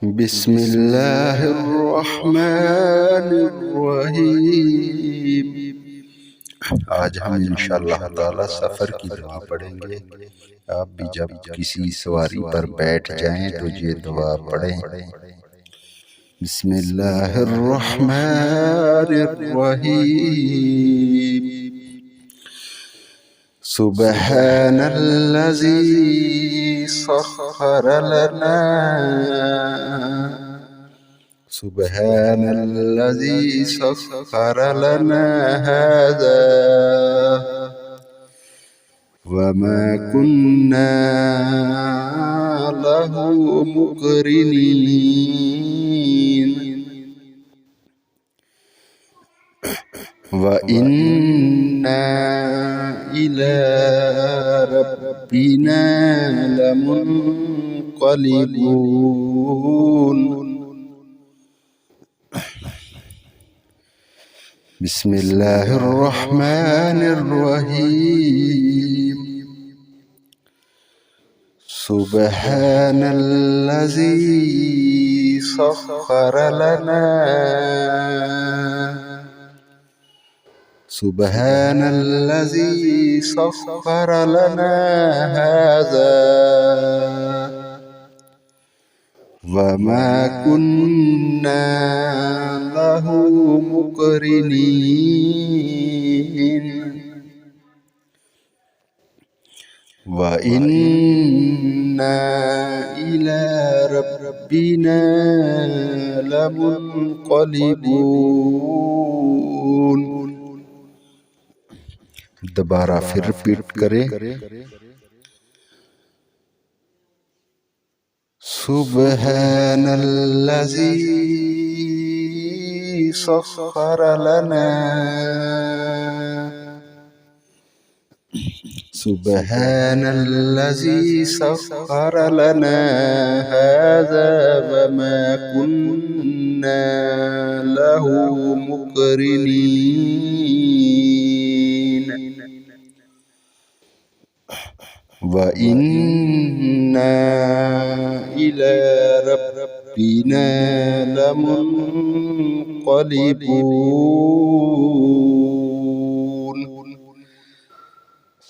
بسم الله الرحمن الرحیم۔ आज हम इंशाअल्लाह ताला सफ़र की दुआ पढ़ेंगे। आप भी जब किसी सवारी पर बैठ जाएं तो ये दुआ पढ़ें। बिस्मिल्लाहिर्रहमानिर्रहीम। सुब्हानल्लज़ी सख़्ख़र लना सुब्हानल्लज़ी सख़्ख़र लना हाज़ा वमा कुन्ना लहू मुक़रिनीन व इन्ना इला रब्बिना लमुन्क़लिबून। बिस्मिल्लाहिर्रहमानिर्रहीम। सुब्हानल्लज़ी सख़्ख़र लना सुब्हानल्लज़ी सख़्ख़र लना हाज़ा वमा कुन्ना लहू मुक़रिनीन व इन्ना इला रब्बिना लमुन्क़लिबून। दोबारा फिर रिपीट करें। सुब्हानल्लज़ी सख़्ख़र लना सुब्हानल्लज़ी सख़्ख़र लना हाज़ा वमा कुन्ना लहू मुक़रिनीन व इन्ना इला रब्बिना लमुन्क़लिबून।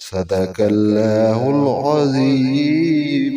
सदक़ल्लाहुल अज़ीम।